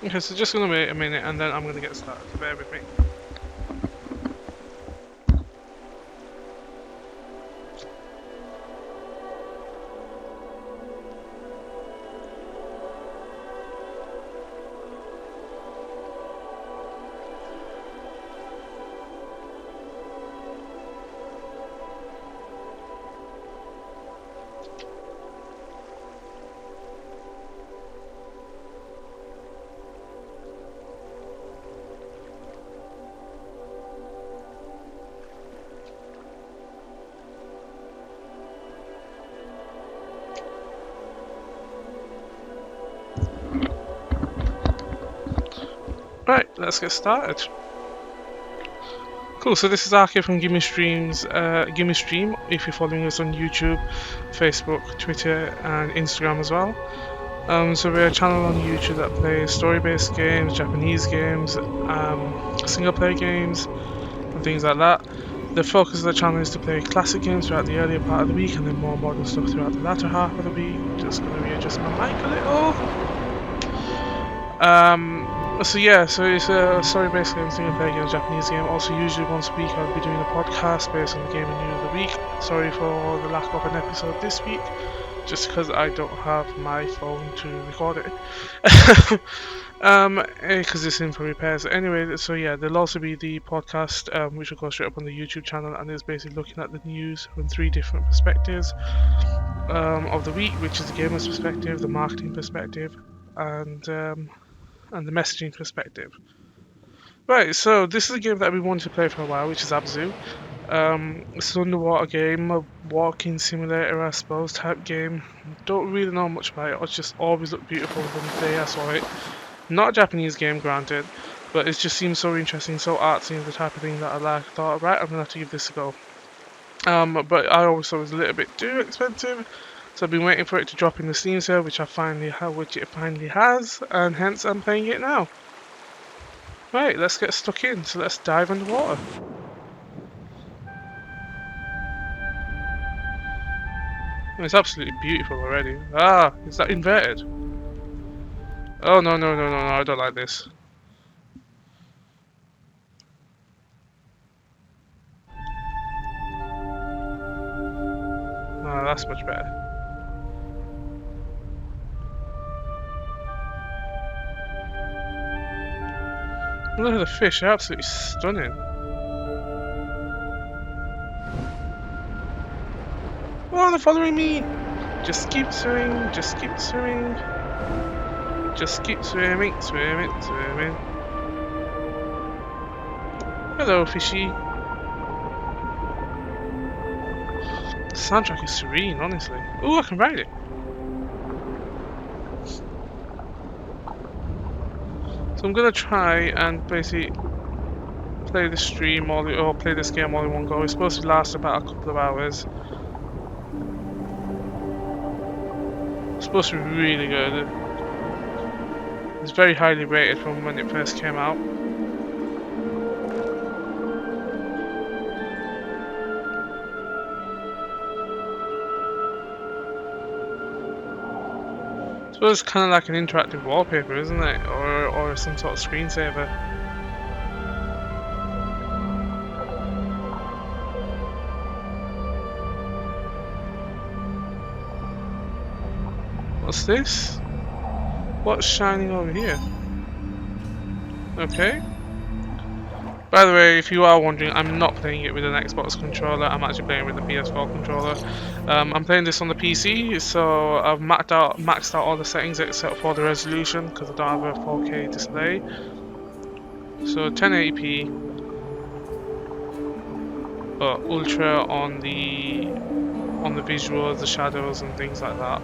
Okay, so just gonna wait a minute and then I'm gonna get started. Bear with me. Right, let's get started. Cool, so this is Archie from Gimme Streams, Gimme Stream, if you're following us on YouTube, Facebook, Twitter and Instagram as well. So we're a channel on YouTube that plays story-based games, Japanese games, single-player games and things like that. The focus of the channel is to play classic games throughout the earlier part of the week and then more modern stuff throughout the latter half of the week. Just gonna readjust my mic a little. So yeah, so it's a story-based game, single-player game, Japanese game. Also, usually once a week I'll be doing a podcast based on the game and news of the week. Sorry for the lack of an episode this week, just because I don't have my phone to record it. Because it's in for repairs. Anyway, so yeah, there'll also be the podcast, which will go straight up on the YouTube channel, and it's basically looking at the news from 3 different perspectives of the week, which is the gamer's perspective, the marketing perspective, and the messaging perspective. Right, so this is a game that I've been wanting to play for a while, which is Abzu. It's an underwater game, a walking simulator, I suppose, type game. Don't really know much about it. It just always looked beautiful from the day I saw it. Not a Japanese game, granted, but it just seems so interesting, so artsy, and the type of thing that I like. I thought, right, I'm gonna have to give this a go. But I always thought it was a little bit too expensive, so I've been waiting for it to drop in the Steam sale, which it finally has, and hence I'm playing it now. Right, let's get stuck in. So let's dive underwater. It's absolutely beautiful already. Ah, is that inverted? Oh no, I don't like this. Ah, that's much better. Look at the fish, they're absolutely stunning. Oh, they're following me! Just keep swimming, just keep swimming. Just keep swimming, swimming, swimming. Hello, fishy. The soundtrack is serene, honestly. Ooh, I can ride it. So I'm gonna try and basically play this stream or play this game all in one go. It's supposed to last about a couple of hours. It's supposed to be really good. It's very highly rated from when it first came out. I suppose it's kind of like an interactive wallpaper, isn't it? Or some sort of screensaver. What's this? What's shining over here? Okay. By the way, if you are wondering, I'm not playing it with an Xbox controller. I'm actually playing with the PS4 controller. I'm playing this on the PC, so I've maxed out all the settings except for the resolution because I don't have a 4K display. So 1080p, but ultra on the visuals, the shadows, and things like that.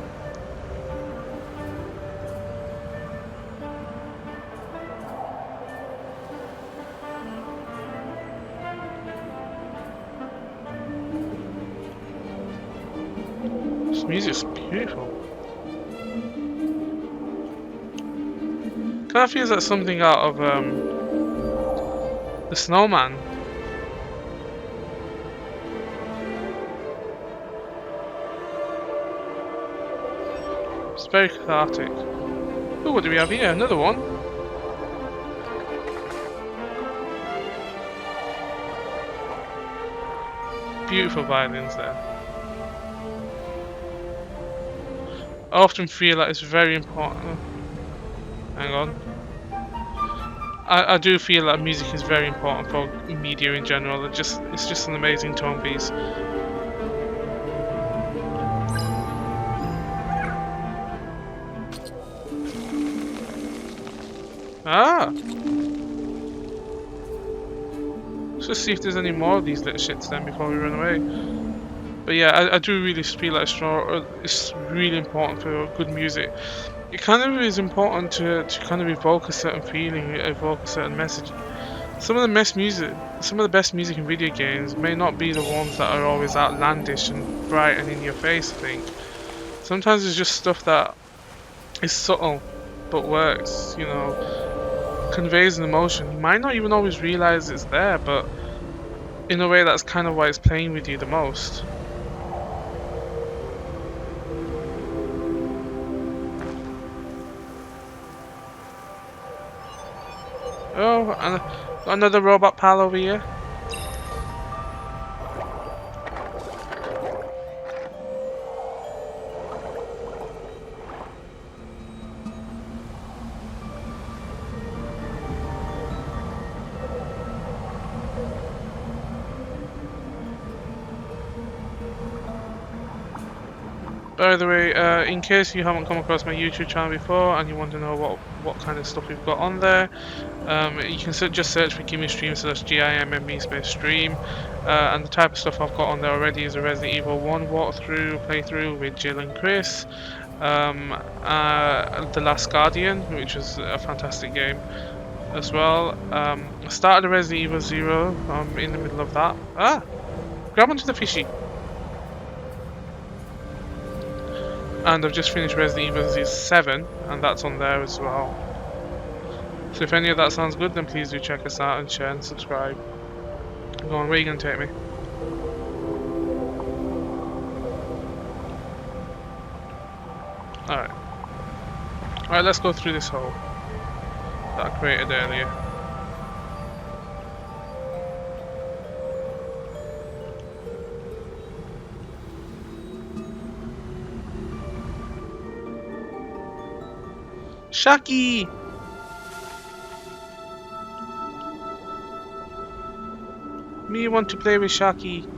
This music's beautiful. Kind of feels like something out of the Snowman. It's very cathartic. Ooh, what do we have here? Another one. Beautiful violins there. I often feel like it's very important. Hang on. I do feel that music is very important for media in general. It's just an amazing tone piece. Ah! Let's just see if there's any more of these little shits then before we run away. But yeah, I do really feel like it's really important for good music. It kind of is important to kind of evoke a certain feeling, evoke a certain message. Some of the best music in video games may not be the ones that are always outlandish and bright and in your face, I think. Sometimes it's just stuff that is subtle but works, you know, conveys an emotion. You might not even always realize it's there, but in a way that's kind of why it's playing with you the most. Oh, and another robot pal over here. By the way, in case you haven't come across my YouTube channel before and you want to know what kind of stuff we've got on there, you can just search for GIMME space stream, and the type of stuff I've got on there already is a Resident Evil 1 playthrough with Jill and Chris, The Last Guardian, which was a fantastic game as well. I started a Resident Evil 0, I'm in the middle of that. Ah! Grab onto the fishy! And I've just finished Resident Evil 7, and that's on there as well. So if any of that sounds good, then please do check us out and share and subscribe. Go on, where are you going to take me? Alright. Alright, let's go through this hole that I created earlier. Shaki! Me want to play with Shaki.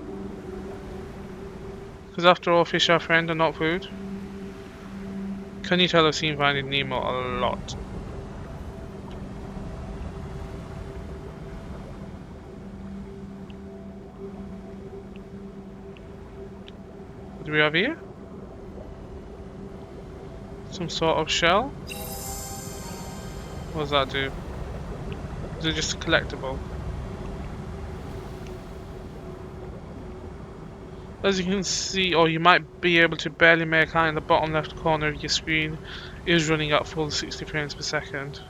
Because after all, fish are friend and not food. Can you tell I've seen Finding Nemo a lot? What do we have here? Some sort of shell? What does that do? Is it just a collectible? As you can see, or you might be able to barely make out in the bottom left corner of your screen, is running at full 60 frames per second.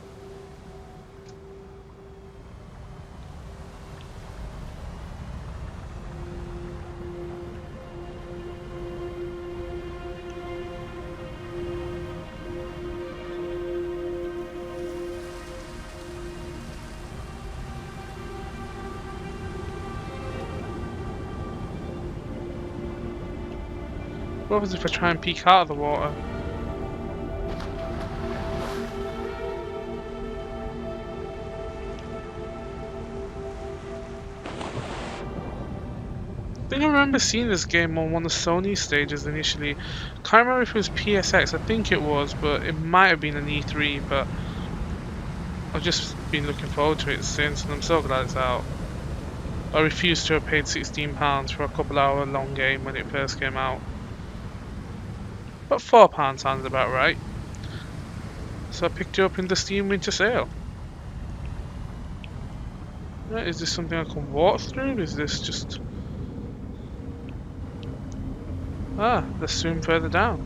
What happens if I try and peek out of the water? I think I remember seeing this game on one of the Sony stages initially. Can't remember if it was PSX, I think it was, but it might have been an E3, but I've just been looking forward to it since, and I'm so glad it's out. I refused to have paid £16 for a couple hour long game when it first came out. But £4 sounds about right. So I picked it up in the Steam Winter Sale. Right, is this something I can walk through? Is this just... Ah, let's swim further down.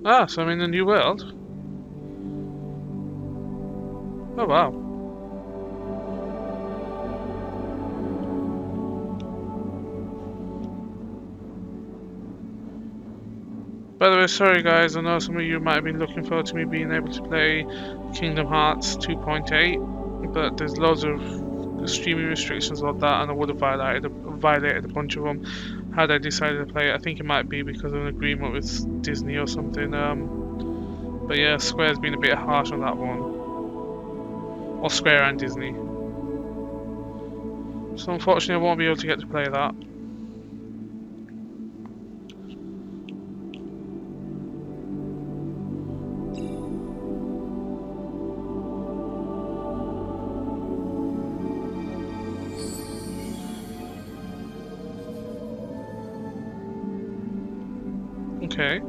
Ah, so I'm in a new world. Oh wow. By the way, sorry guys, I know some of you might have been looking forward to me being able to play Kingdom Hearts 2.8, but there's loads of streaming restrictions about that, and I would have violated a bunch of them had I decided to play it. I think it might be because of an agreement with Disney or something. But yeah, Square's been a bit harsh on that one. Or Square and Disney. So unfortunately I won't be able to get to play that. Okay.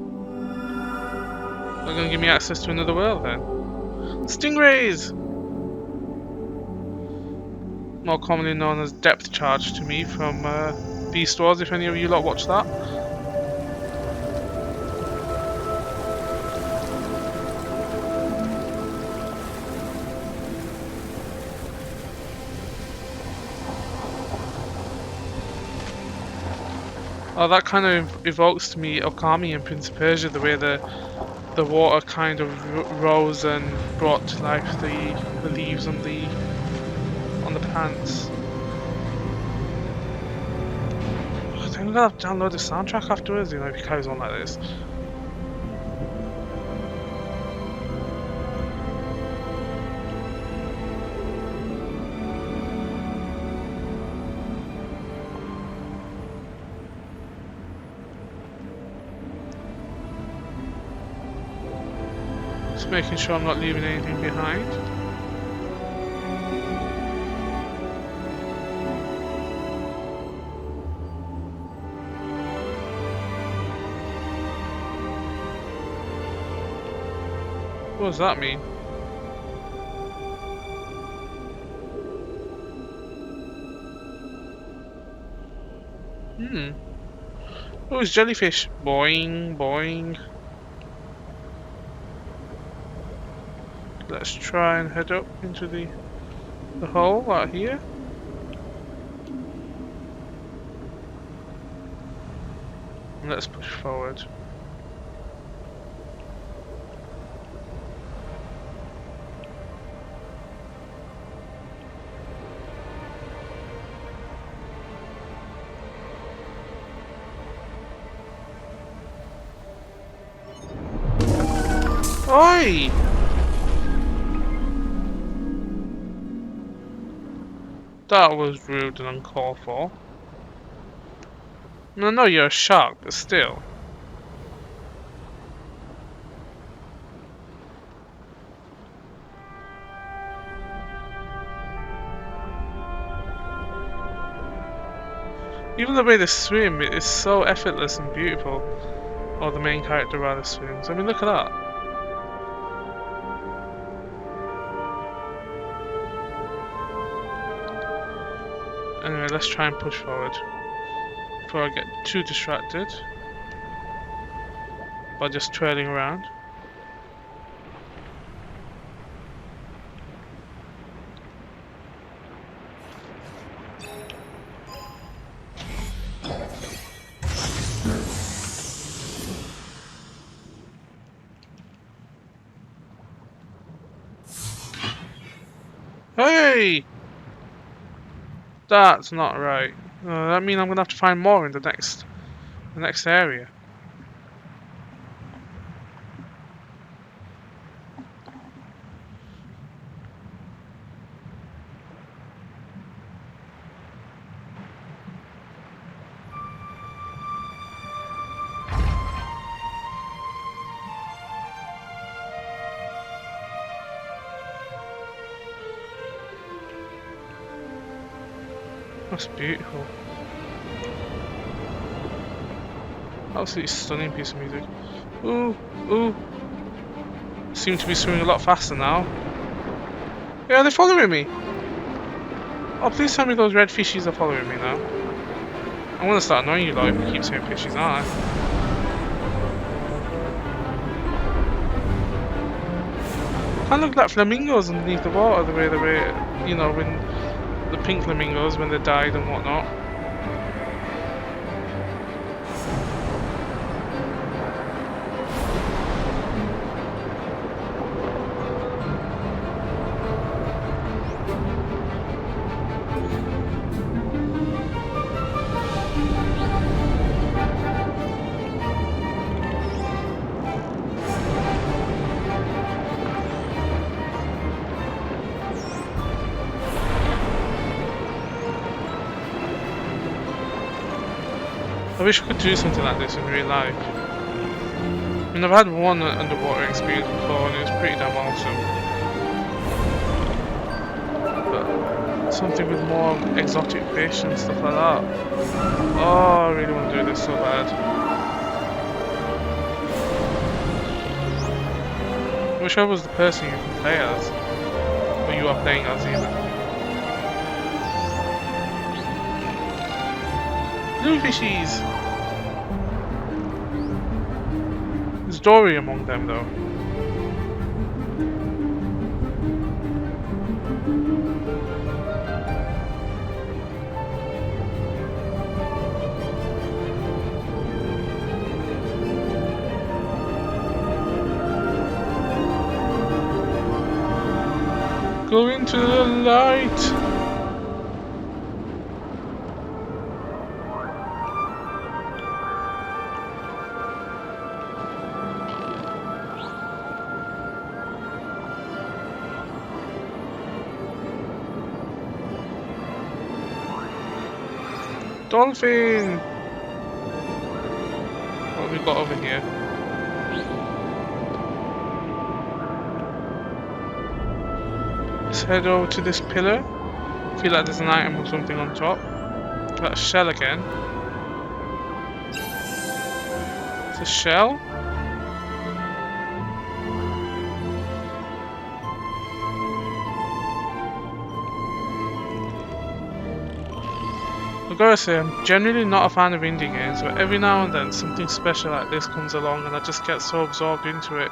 They're gonna give me access to another world then. Stingrays! More commonly known as depth charge to me from Beast Wars, if any of you lot watch that. Oh, that kind of evokes to me Okami and Prince of Persia, the way the water kind of rose and brought to life the leaves on the plants. I think I'm gonna have to download the soundtrack afterwards, you know, if it carries on like this. Just making sure I'm not leaving anything behind. What does that mean? Oh, it's jellyfish. Boing, boing. Let's try and head up into the hole out here. And let's push forward. Oi! That was rude and uncalled for. I know you're a shark, but still. Even the way they swim, it is so effortless and beautiful. Or the main character rather swims. I mean, look at that. Anyway, let's try and push forward before I get too distracted by just trailing around. Hey! That's not right. That means I'm gonna have to find more in the next area. That's beautiful. Absolutely stunning piece of music. Ooh, ooh. Seem to be swimming a lot faster now. Yeah, they're following me. Oh, please tell me those red fishies are following me now. I'm gonna start annoying you lot if you keep saying fishies, aren't I? Kind of look like flamingos underneath the water, the way, you know, when the pink flamingos when they died and whatnot. I wish I could do something like this in real life. I mean, I've had one underwater experience before and it was pretty damn awesome. But something with more exotic fish and stuff like that. Oh, I really want to do this so bad. I wish I was the person you can play as. Or you are playing as even. Blue fishies! There's dory among them though. Go into the light! Dolphin! What have we got over here? Let's head over to this pillar. I feel like there's an item or something on top. That shell again. It's a shell? I've got to say, I'm generally not a fan of indie games, but every now and then something special like this comes along and I just get so absorbed into it.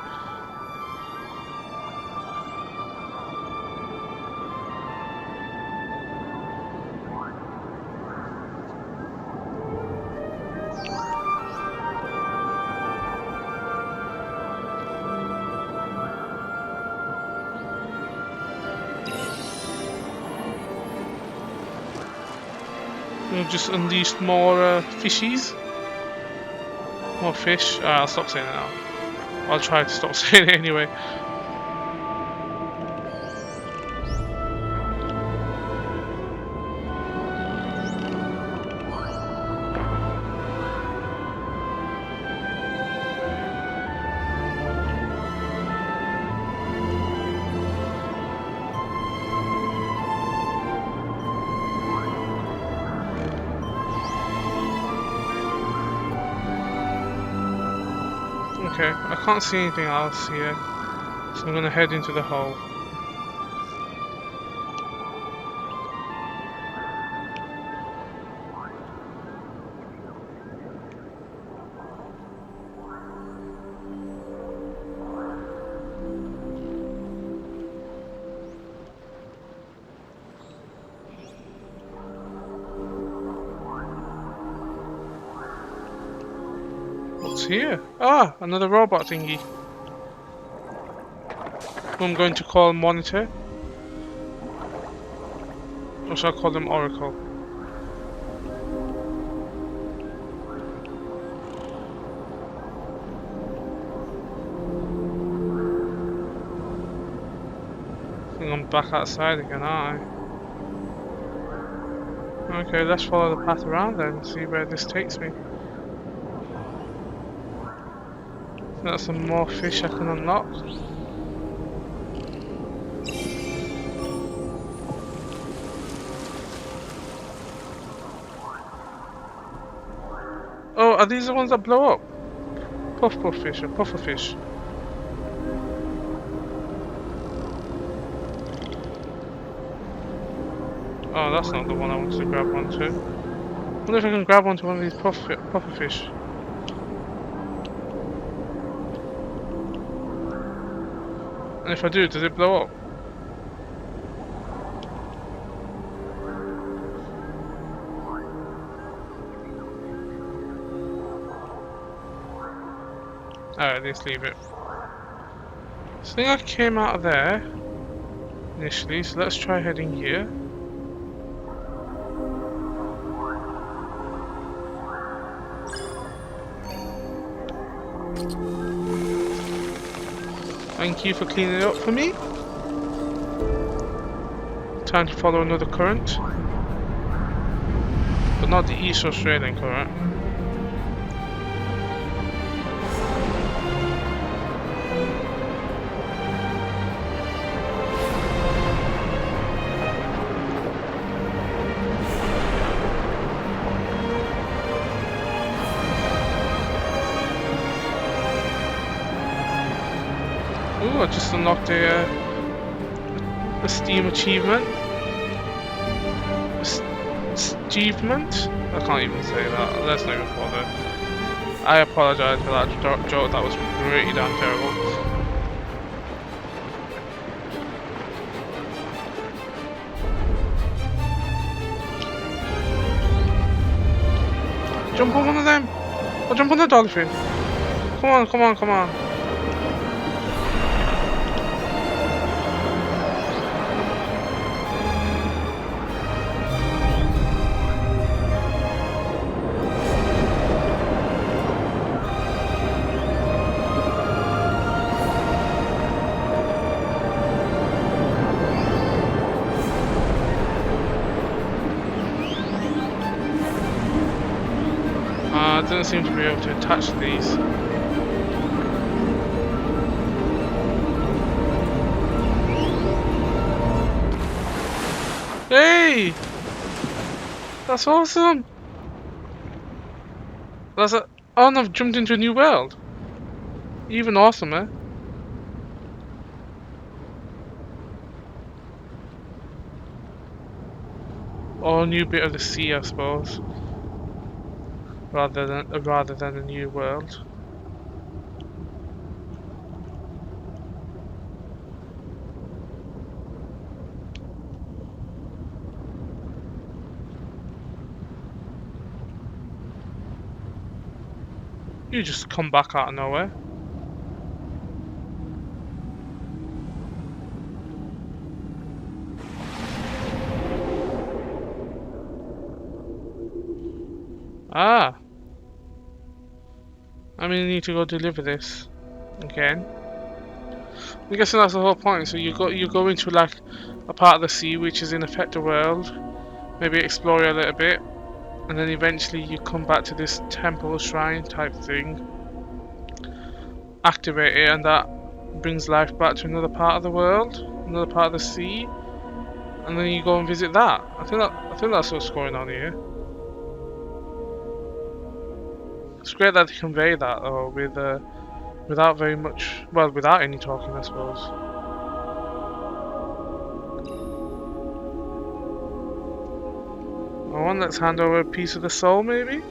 We've just unleashed more fishies. More fish. I'll stop saying it now. I'll try to stop saying it anyway. Okay, I can't see anything else here, so I'm gonna head into the hole. What's here? Ah, another robot thingy. Who I'm going to call Monitor. Or shall I call them Oracle? I think I'm back outside again, aren't I? Okay, let's follow the path around then and see where this takes me. That's some more fish I can unlock. Oh, are these the ones that blow up? Puff fish or puffer fish? Oh, that's not the one I wanted to grab onto. I wonder if I can grab onto one of these puffer fish. And if I do, does it blow up? Alright, let's leave it. So I think I came out of there initially, so let's try heading here. Thank you for cleaning it up for me. Time to follow another current. But not the East Australian current. just unlocked a Steam achievement. Achievement? I can't even say that. Let's not even bother. I apologise for that joke. That was pretty damn terrible. Jump on one of them! Or jump on the dolphin! Come on, come on, come on! It doesn't seem to be able to attach these. Hey! That's awesome! That's a... Oh, and I've jumped into a new world. Even awesomer. Or a new bit of the sea, I suppose. Rather than a new world. You just come back out of nowhere. Ah. I mean, I need to go deliver this again. I'm guessing that's the whole point. So you go into like a part of the sea which is in effect a world, maybe explore it a little bit, and then eventually you come back to this temple shrine type thing, activate it, and that brings life back to another part of the world, another part of the sea, and then you go and visit that. I think that's what's going on here. It's great that they convey that though without very much, well, without any talking, I suppose. Let's hand over a piece of the soul, maybe?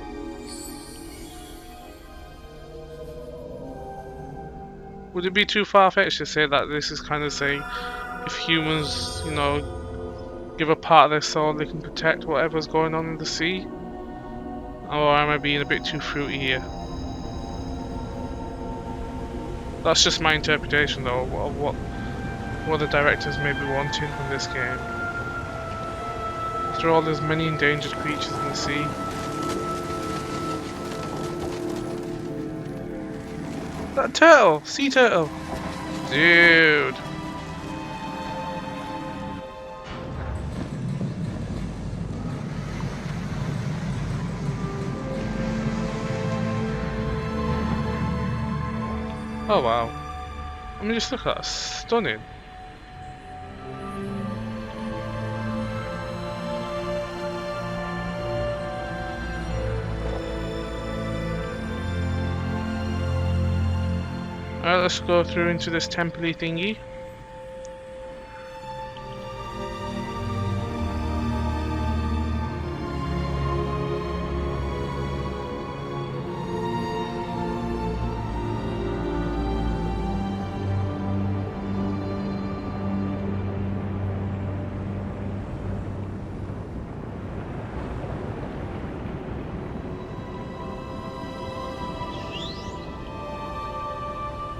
Would it be too far-fetched to say that this is kind of saying if humans, you know, give a part of their soul, they can protect whatever's going on in the sea? Or am I being a bit too fruity here? That's just my interpretation though of what the directors may be wanting from this game. After all, there's many endangered creatures in the sea. That turtle! Sea turtle! Dude! Oh wow. I mean, just look at that. Stunning. Alright, let's go through into this temple-y thingy.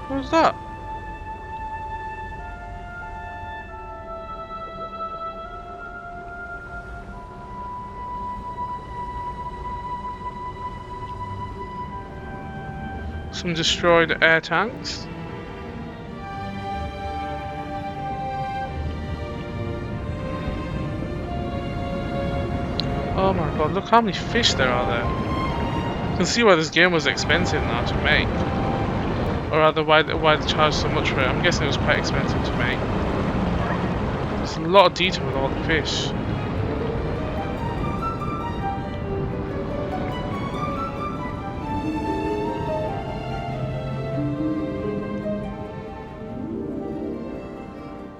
What was that? Some destroyed air tanks. Oh my god, look how many fish there are there. You can see why this game was expensive now to make. Or rather, why they charge so much for it. I'm guessing it was quite expensive to make. There's a lot of detail with all the fish.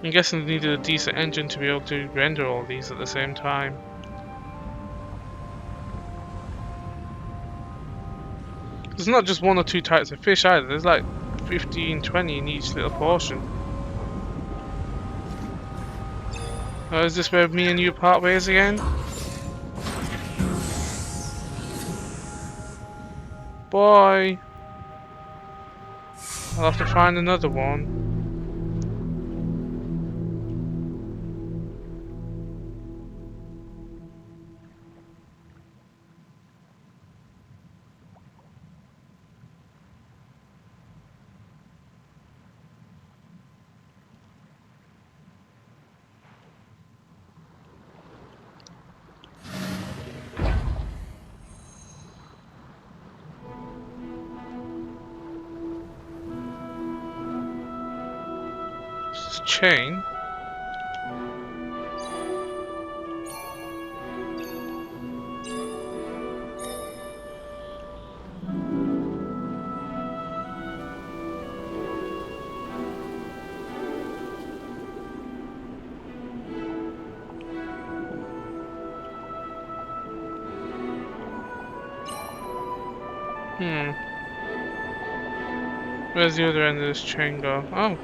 I'm guessing they needed a decent engine to be able to render all these at the same time. There's not just one or two types of fish either, there's like 15, 20 in each little portion. Oh, is this where me and you part ways again? Boy! I'll have to find another one. This chain. Where's the other end of this chain go? Oh.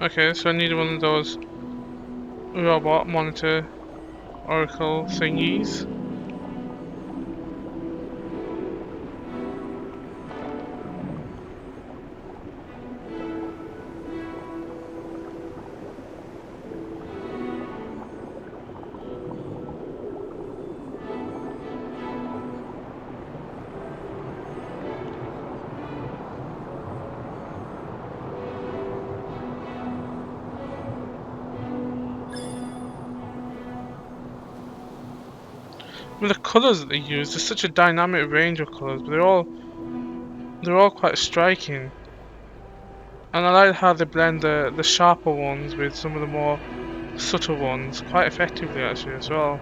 Okay, so I need one of those robot monitor oracle thingies. With the colours that they use, there's such a dynamic range of colours, but they're all quite striking. And I like how they blend the sharper ones with some of the more subtle ones quite effectively actually as well.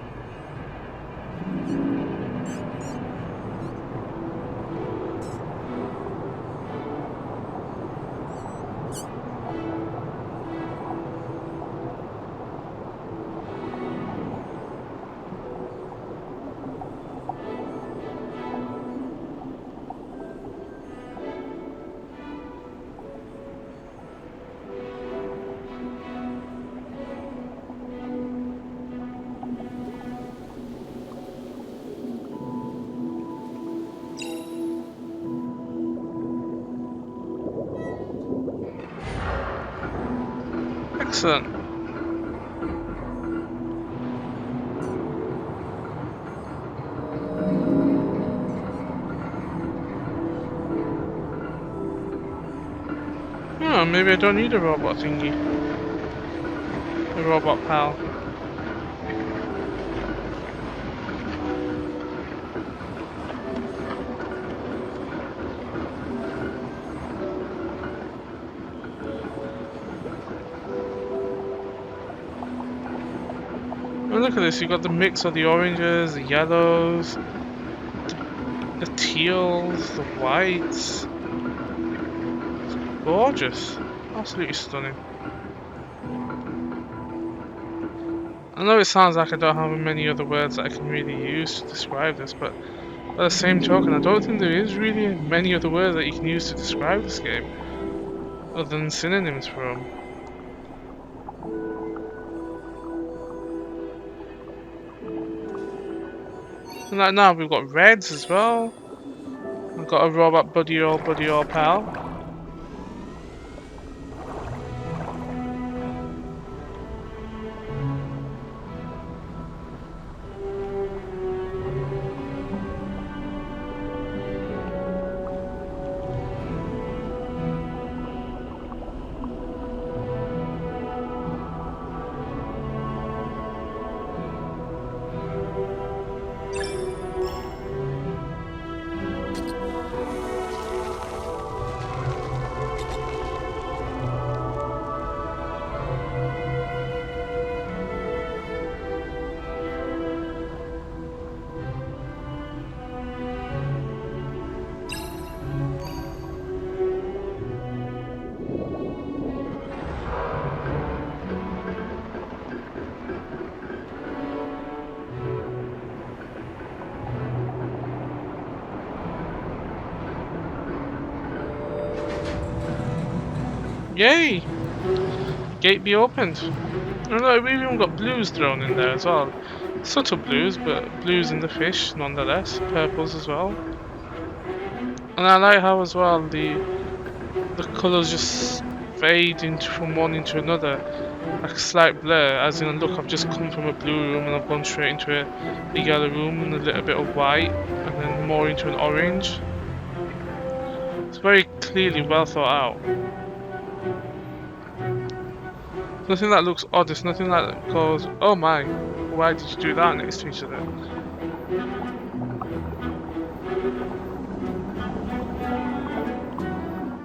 Excellent. Oh, maybe I don't need a robot thingy. A robot pal. And look at this, you've got the mix of the oranges, the yellows, the teals, the whites. It's gorgeous. Absolutely stunning. I know it sounds like I don't have many other words that I can really use to describe this, but by the same token, I don't think there is really many other words that you can use to describe this game, other than synonyms for them. And like now we've got reds as well. We've got a robot buddy or pal. Yay! Gate be opened. And look, we've even got blues thrown in there as well. Subtle blues, but blues in the fish nonetheless. Purples as well. And I like how as well the colours just fade into from one into another. Like a slight blur, as in look, I've just come from a blue room and I've gone straight into a yellow room and a little bit of white and then more into an orange. It's very clearly well thought out. Nothing that looks odd, it's nothing that goes, oh my, why did you do that next to each other?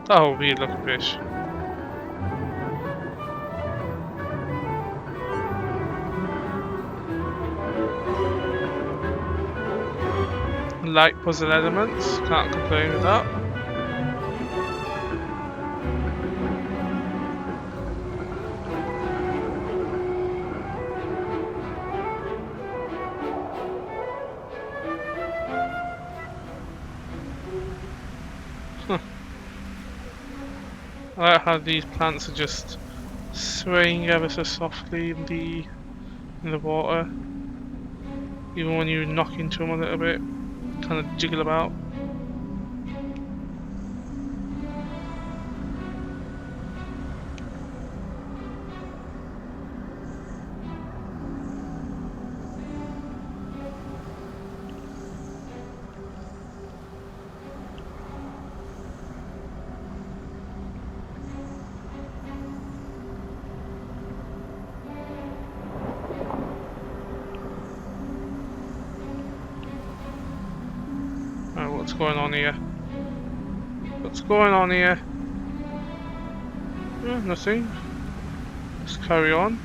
Oh, weird looking fish. Light puzzle elements, can't complain with that. I like how these plants are just swaying ever so softly in the water. Even when you knock into them a little bit, kind of jiggle about. What's going on here? What's going on here? Nothing. Let's carry on.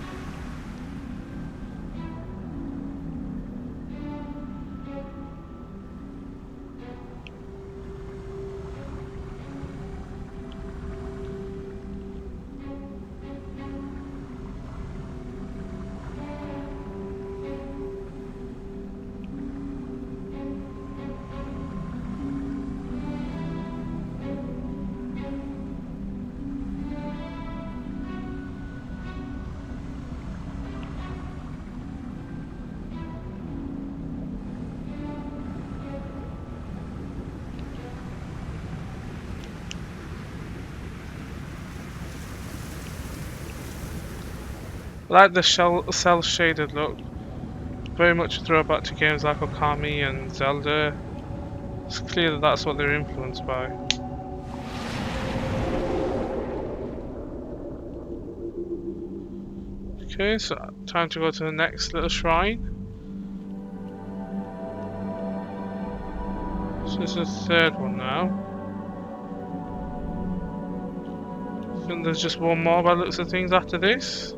I like the cell shaded look. Very much a throwback to games like Okami and Zelda. It's clear that that's what they're influenced by. Okay, so time to go to the next little shrine. So this is the third one now. I think there's just one more by the looks of things after this.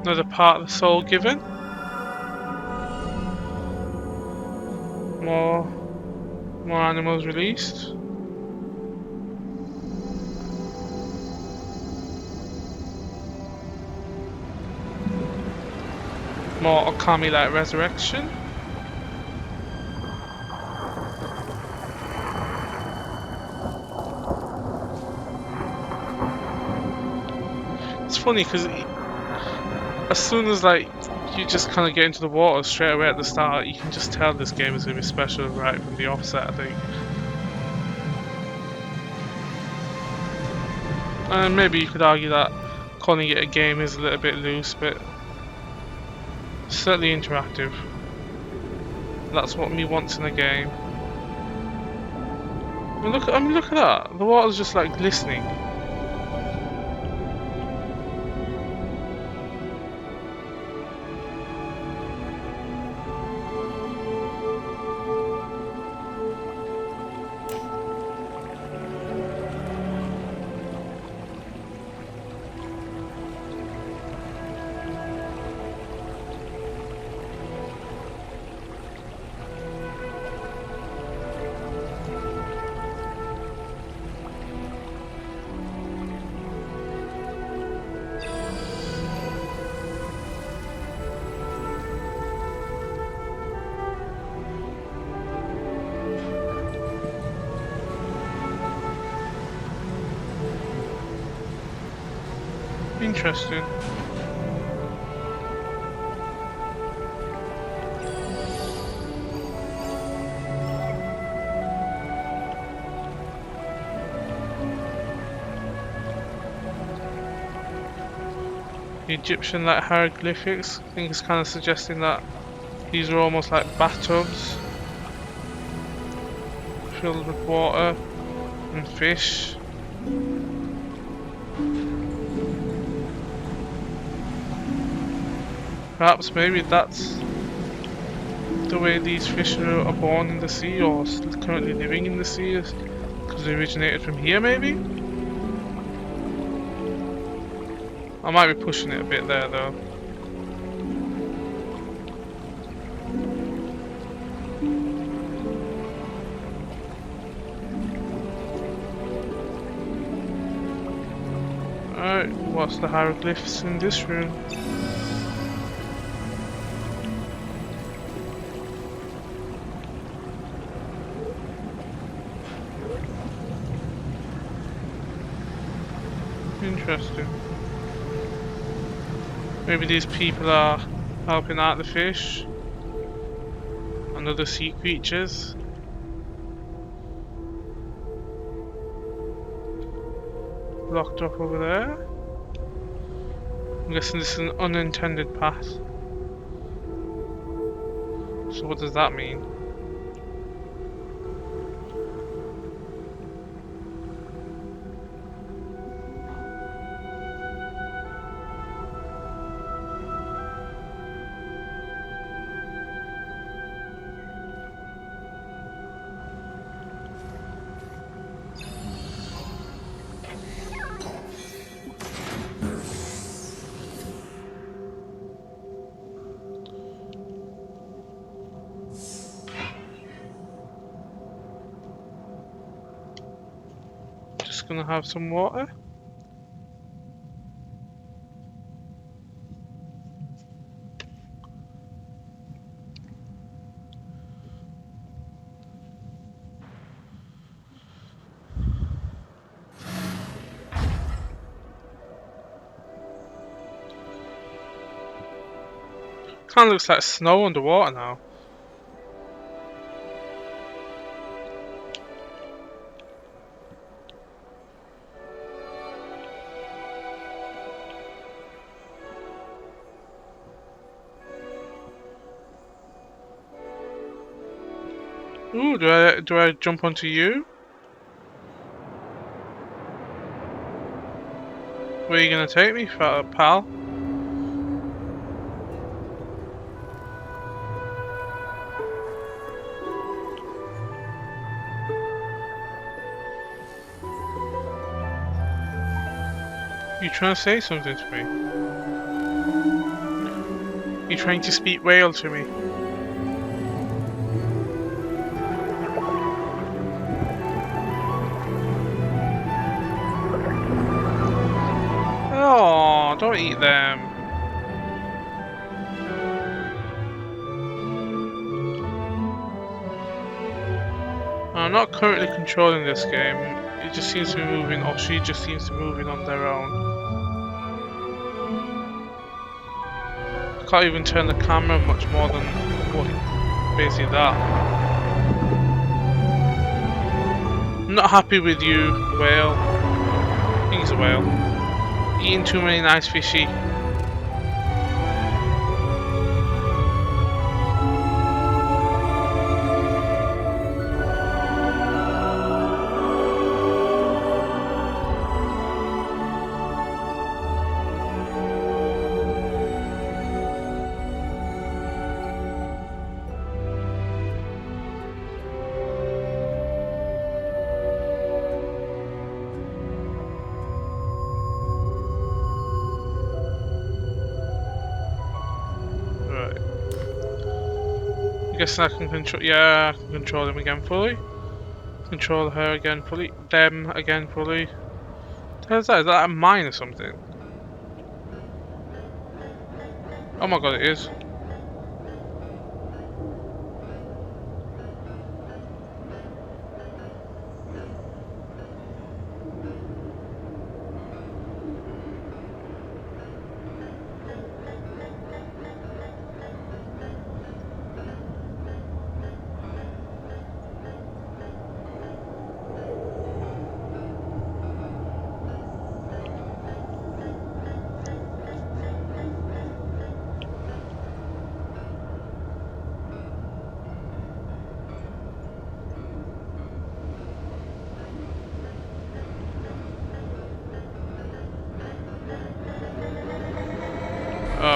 Another part of the soul given. More animals released. More Okami-like resurrection. It's funny because as soon as like you just kind of get into the water straight away at the start, you can just tell this game is going to be special right from the offset, I think. And maybe you could argue that calling it a game is a little bit loose, but certainly interactive. That's what me wants in a game. I mean, look at that. The water's just like glistening. Interesting. The Egyptian like hieroglyphics, I think it's kind of suggesting that these are almost like bathtubs filled with water and fish. Perhaps maybe that's the way these fish are born in the sea or currently living in the sea, because they originated from here maybe? I might be pushing it a bit there though. Alright, what's the hieroglyphs in this room? Interesting. Maybe these people are helping out the fish and other sea creatures. Blocked off over there. I'm guessing this is an unintended path. So what does that mean? Just gonna have some water. Kinda looks like snow underwater now. Ooh, do I jump onto you? Where are you gonna take me, pal? You trying to say something to me? You trying to speak whale to me? Oh, don't eat them. I'm not currently controlling this game. It just seems to be moving, or she just seems to be moving on their own. I can't even turn the camera much more than what, basically that. I'm not happy with you, whale. I think he's a whale. Eating too many nice fishy. I guess I can control. Yeah, I can control him again fully. Control her again fully. Them again fully. What the hell is that? Is that a mine or something? Oh my god, it is.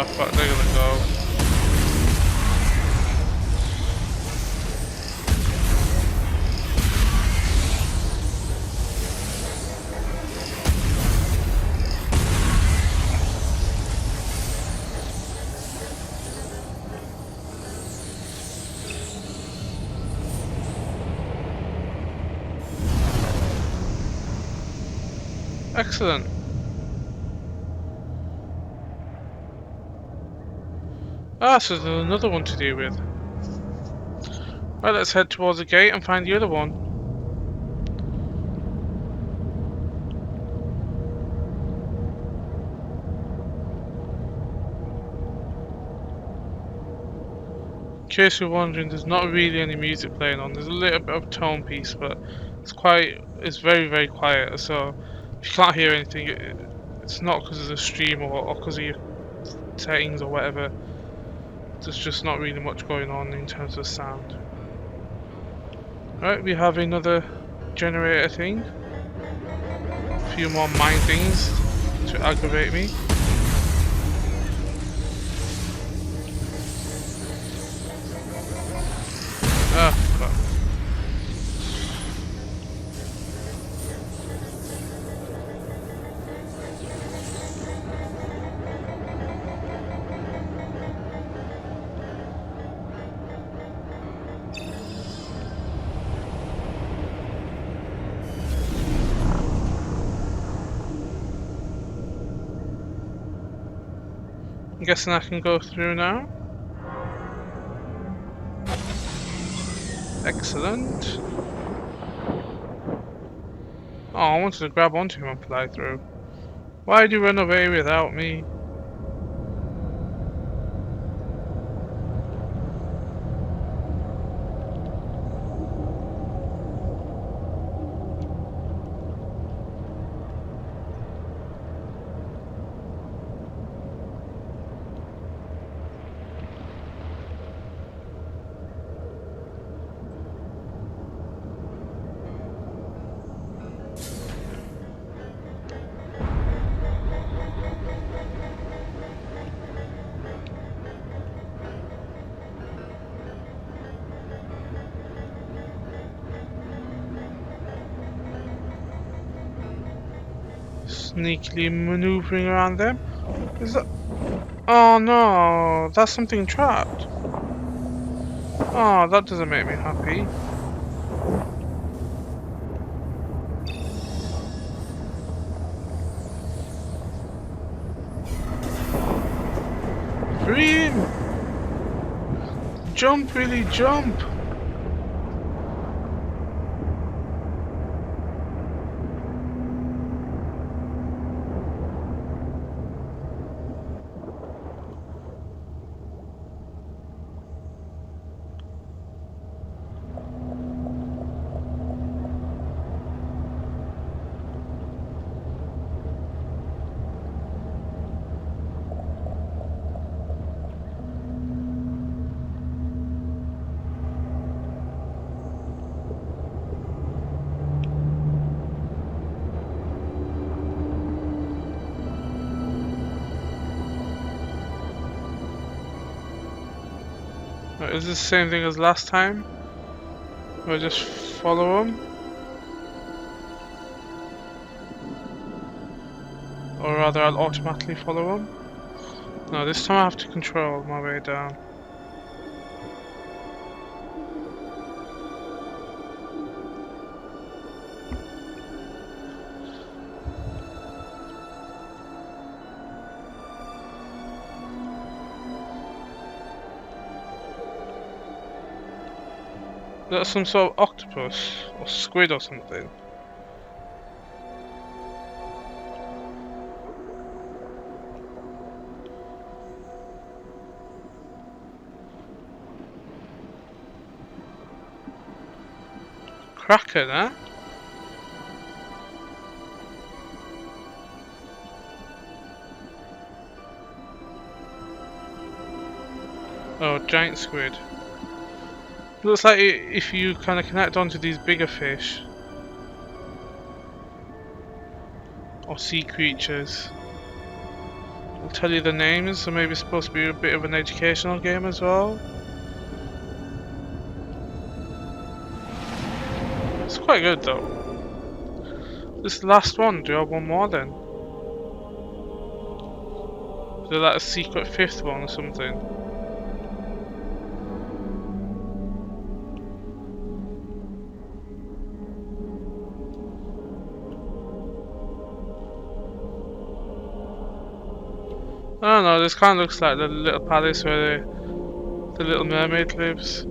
Oh fuck, they're gonna go. Excellent. Ah, so there's another one to deal with. Right, let's head towards the gate and find the other one. In case you're wondering, there's not really any music playing on. There's a little bit of tone piece, but it's very, very quiet. So if you can't hear anything, it's not because of the stream or because of your settings or whatever. There's just not really much going on in terms of sound. Right, we have another generator thing. A few more mine things to aggravate me. Ah, fuck. I'm guessing I can go through now. Excellent. Oh, I wanted to grab onto him and fly through. Why'd you run away without me? Sneakily maneuvering around them. Is that? Oh no, that's something trapped. Oh, that doesn't make me happy. Free him! Jump, really jump! Is this the same thing as last time? Or just follow him? Or rather, I'll automatically follow him? No, this time I have to control my way down. That's some sort of octopus or squid or something. Kraken, eh? Oh, giant squid. Looks like if you kind of connect onto these bigger fish or sea creatures, tell you the names, so maybe it's supposed to be a bit of an educational game as well. It's quite good though. This last one, do you have one more then? Is there like a secret fifth one or something? I don't know, this kind of looks like the little palace where the little mermaid lives.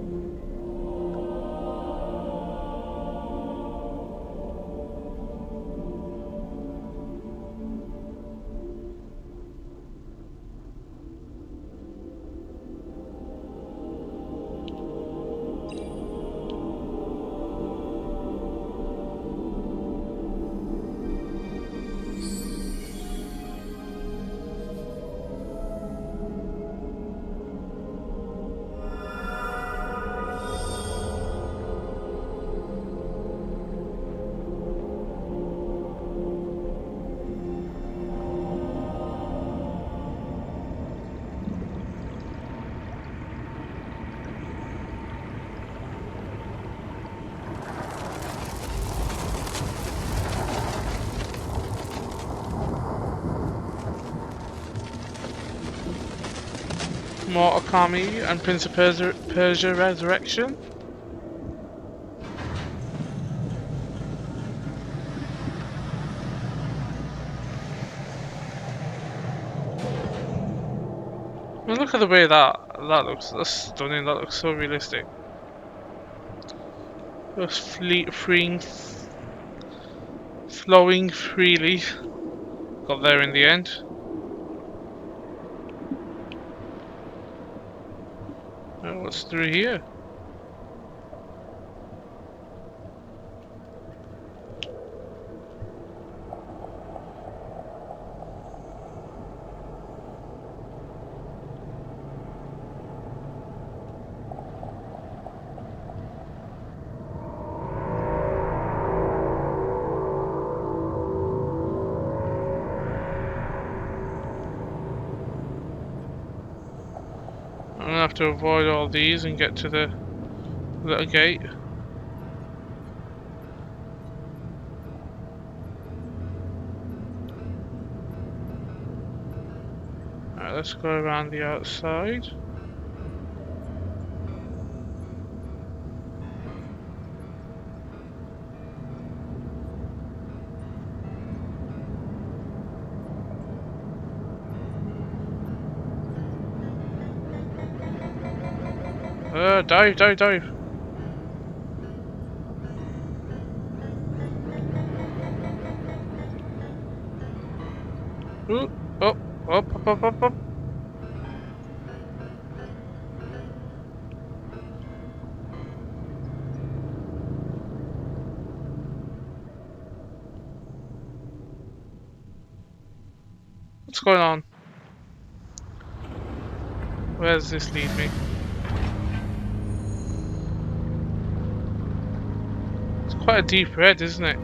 More Okami and Prince of Persia Resurrection. I mean, look at the way that looks. That's stunning. That looks so realistic. Just flowing freely. Got there in the end. What's through here? I'm gonna have to avoid all these and get to the little gate. Alright, let's go around the outside. Dive. Ooh, up. What's going on? Where does this lead me? Quite a deep red, isn't it?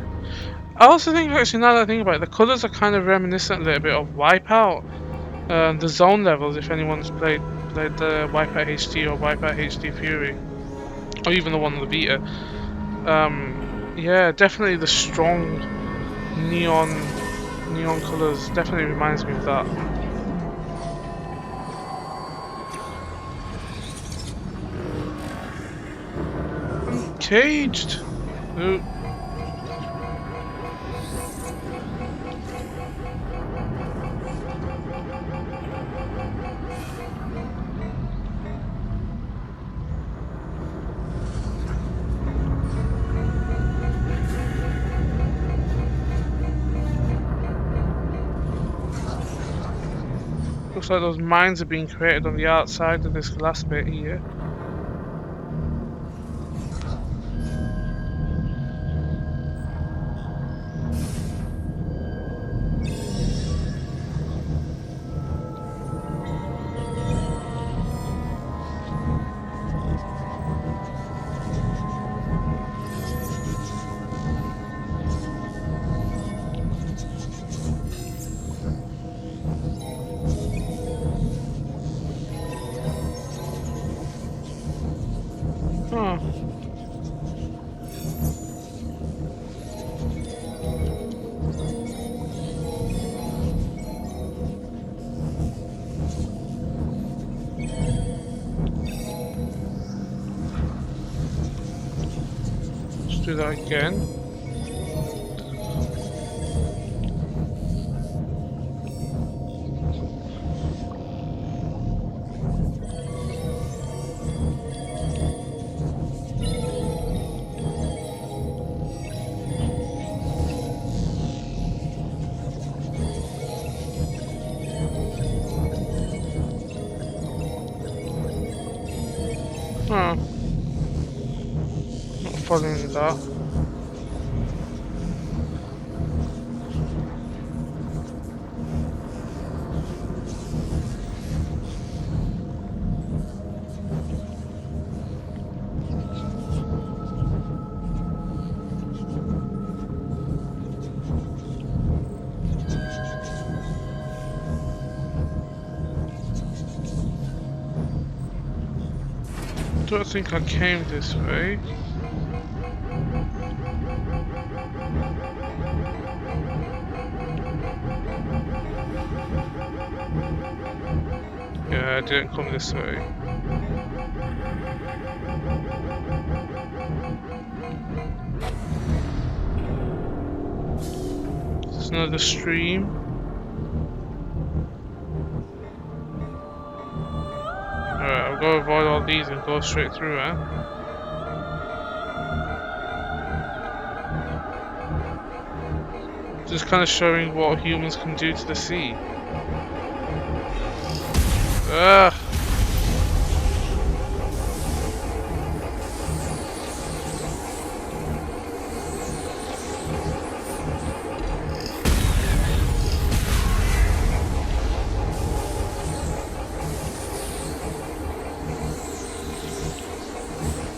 I also think, actually, now that I think about it, the colours are kind of reminiscent a little bit of Wipeout. The zone levels, if anyone's played the Wipeout HD or Wipeout HD Fury, or even the one on the Vita. Yeah, definitely the strong neon colours definitely reminds me of that. I'm caged. Ooh. Looks like those mines are being created on the outside of this last bit here. Huh. Let's do that again. Huh. Not following that. I don't think I came this way. Yeah, I didn't come this way. There's another stream. Alright, I'll go avoid all these and go straight through, eh? Just kind of showing what humans can do to the sea. Ugh!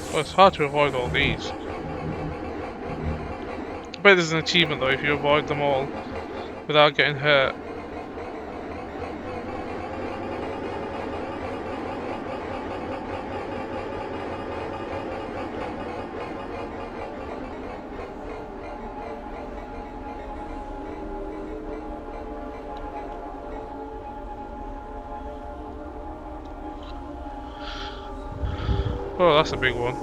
Well, it's hard to avoid all these. I bet there's an achievement though if you avoid them all without getting hurt. Oh, that's a big one.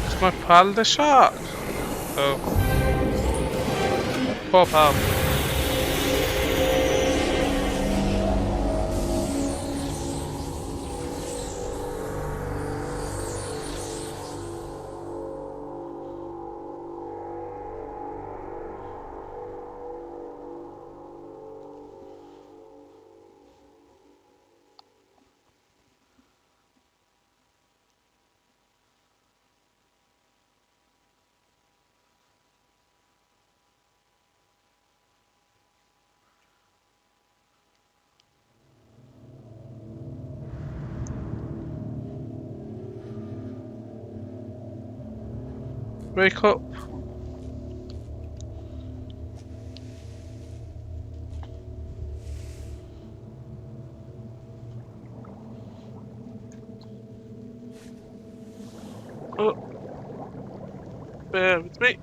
It's my pal the shark. Oh. Poor pal. Wake up. Oh. Bear with me.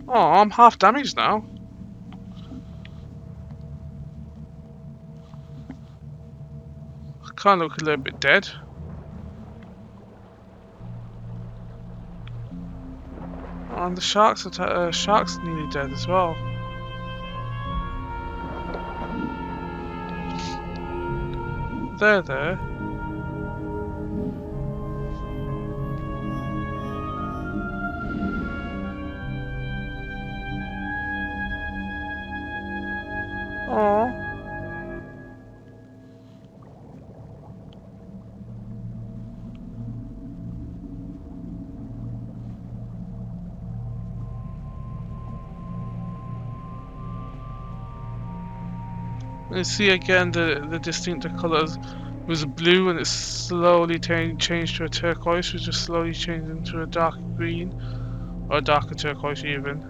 Oh, I'm half damaged now. I kind of look a little bit dead. And the shark's nearly dead as well. There. Aww. You see again the distinctive colours. It was blue and it slowly changed to a turquoise, which just slowly changed into a dark green or a darker turquoise even.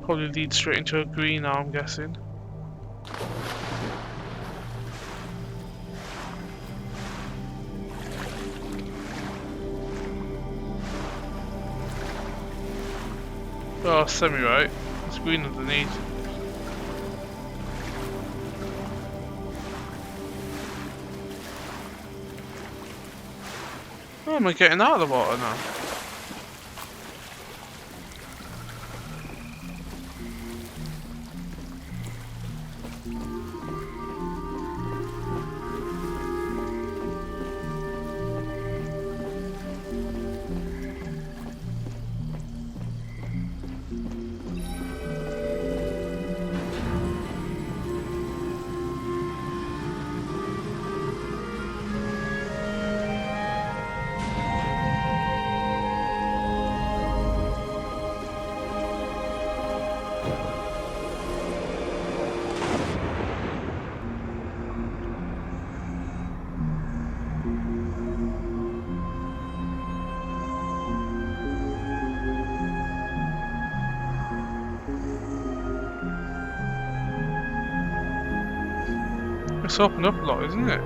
Probably leads straight into a green now, I'm guessing. Oh, semi-right. It's green underneath. Oh, am I getting out of the water now? It's opened up a lot, isn't it?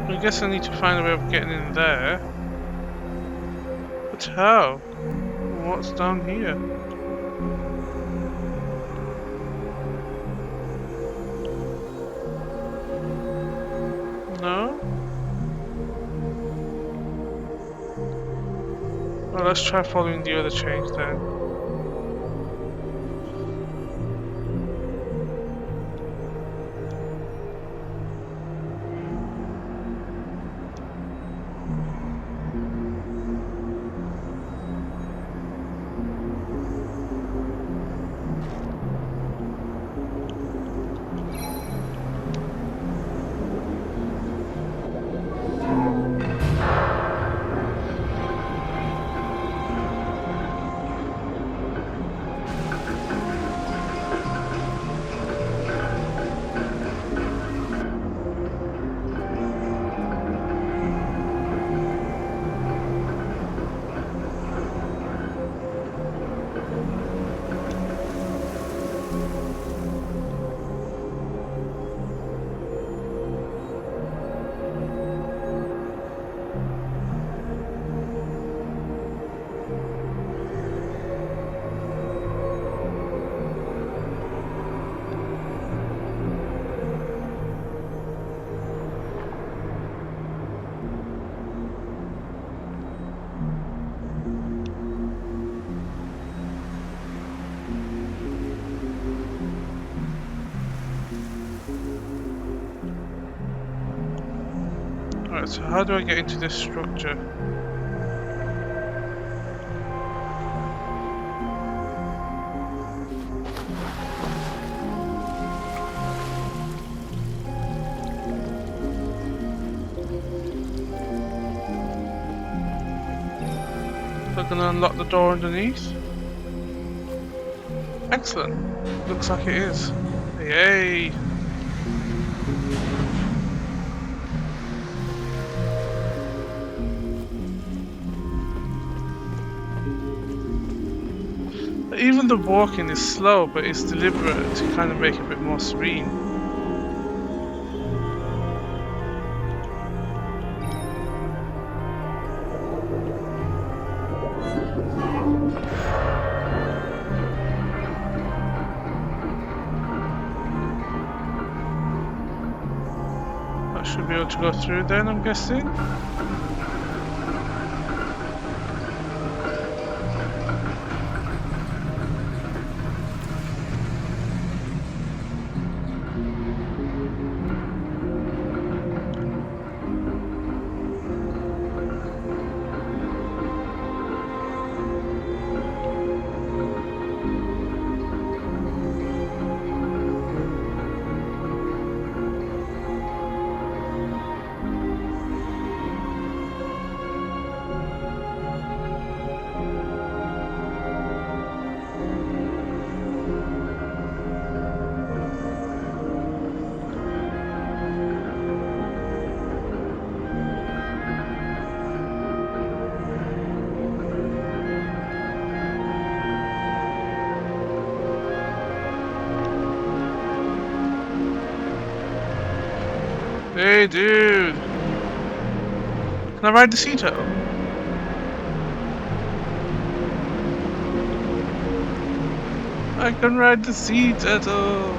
I guess I need to find a way of getting in there. But how? What's down here? No? Well, let's try following the other chains then. Alright, so how do I get into this structure? So I'm gonna unlock the door underneath. Excellent. Looks like it is. Yay! even the walking is slow, but it's deliberate to kind of make it a bit more serene. That should be able to go through then, I'm guessing. Hey dude! Can I ride the sea turtle? I can ride the sea turtle!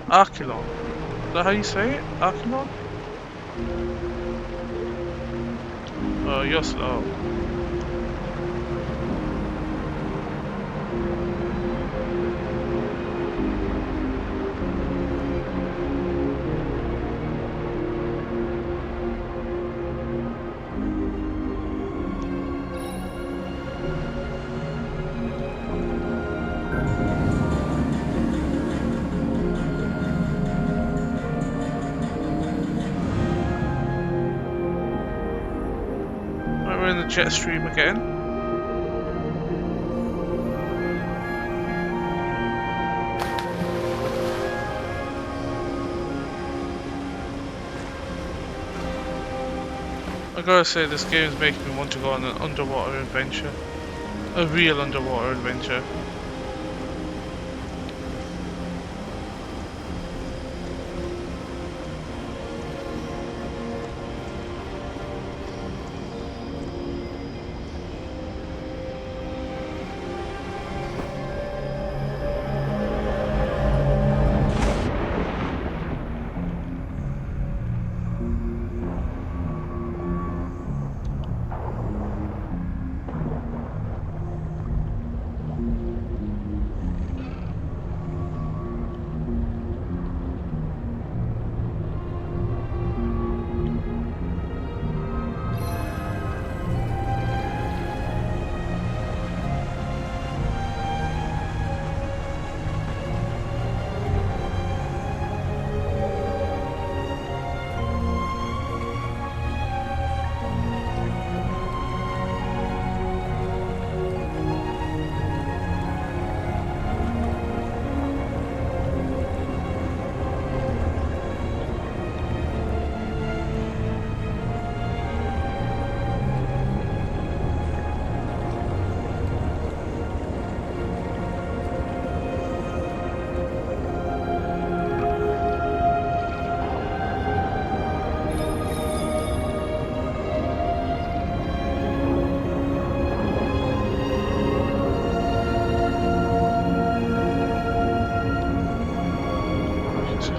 Archelon. Is that how you say it? Archelon? Oh, you're slow. We're in the jet stream again. I gotta say, this game is making me want to go on an underwater adventure. A real underwater adventure.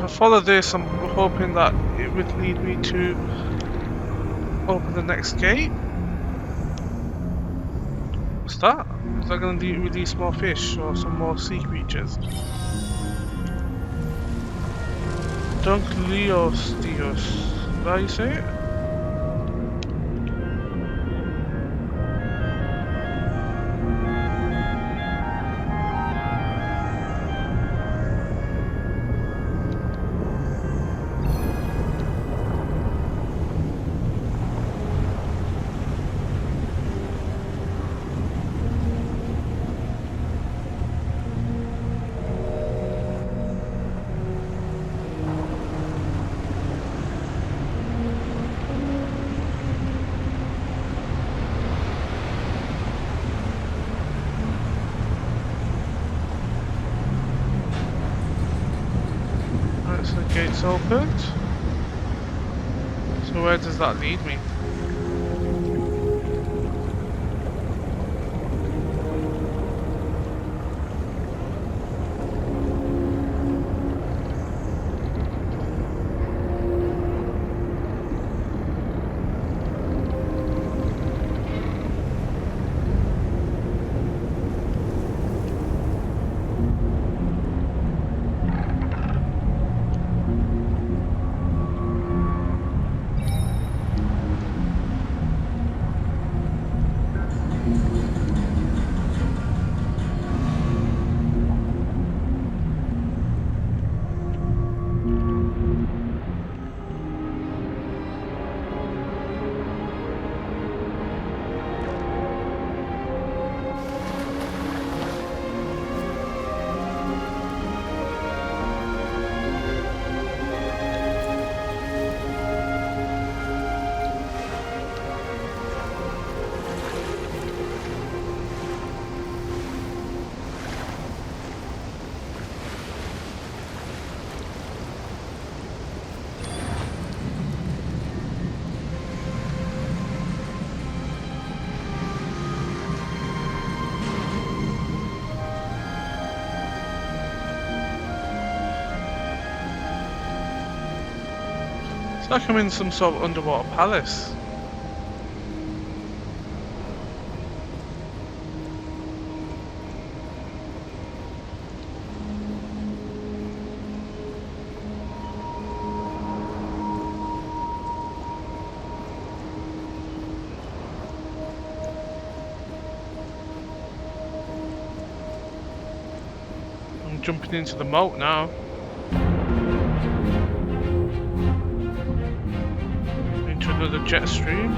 Follow this, I'm hoping that it would lead me to open the next gate. What's that? Is that going to release more fish or some more sea creatures? Dunkleosteus. Is that how you say it? this opened. So where does that lead me? It's like I'm in some sort of underwater palace. I'm jumping into the moat now. Into another jet stream.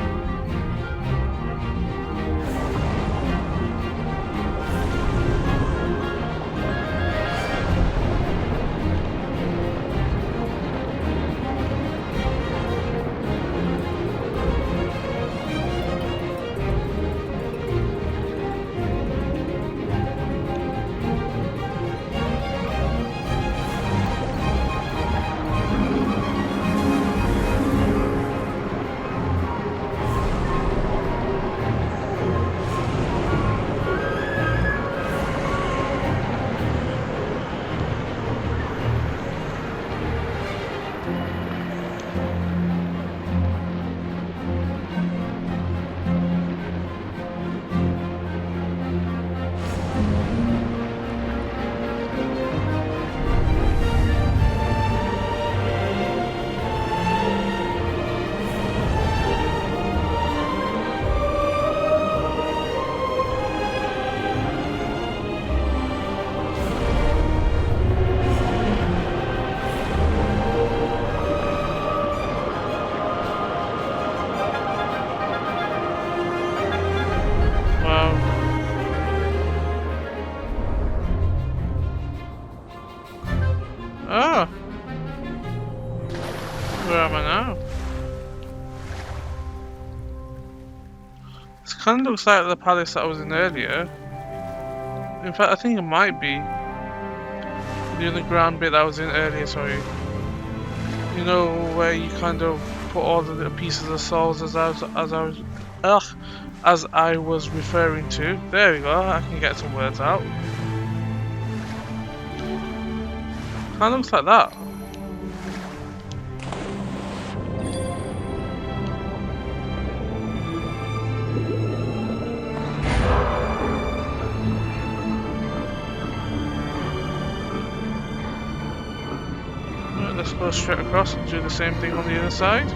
Ah! Where am I now? This kind of looks like the palace that I was in earlier. In fact, I think it might be the underground bit that I was in earlier, sorry. You know, where you kind of put all the little pieces of souls as I was referring to. There we go, I can get some words out. Kind of looks like that. Right, let's go straight across and do the same thing on the other side.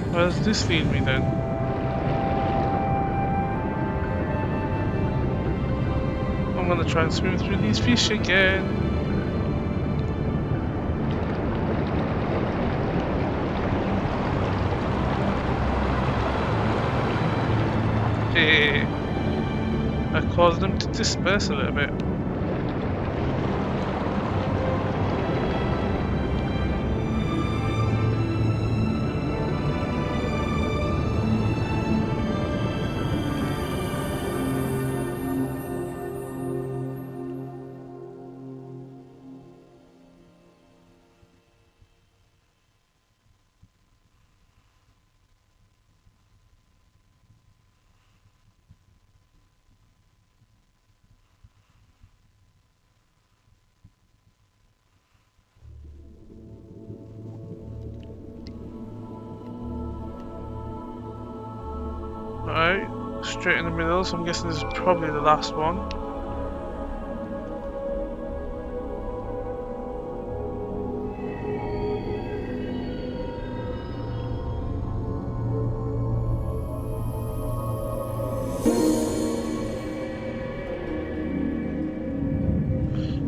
Where does this lead me then? I'm gonna try and swim through these fish again. I caused them to disperse a little bit. Alright, straight in the middle, so I'm guessing this is probably the last one.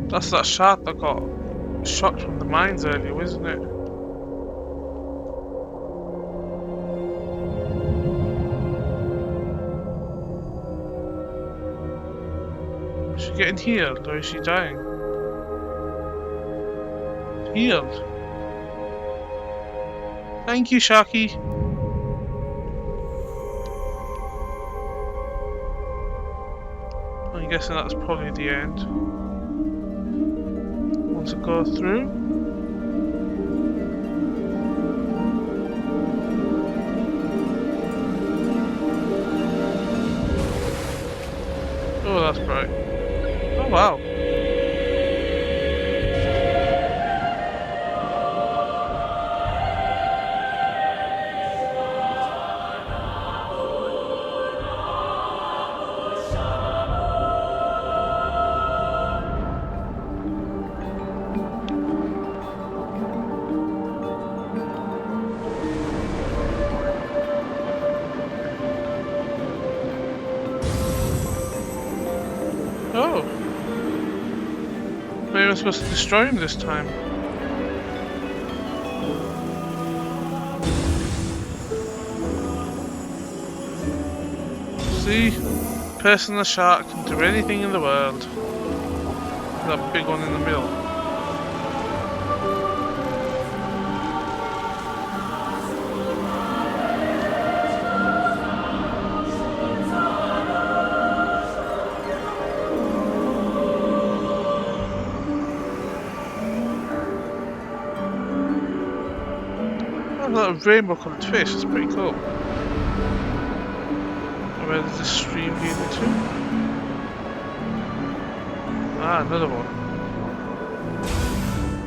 That's that shark that got shot from the mines earlier, isn't it? Is she getting healed or is she dying? Healed. Thank you, Sharky. I'm guessing that's probably the end. Once it goes through. Oh, that's bright. Oh, wow. Oh. Maybe I'm supposed to destroy him this time. See? Person the shark can do anything in the world. That big one in the middle. A rainbow coloured fish, it's pretty cool. Where does this stream lead me to? Ah, another one.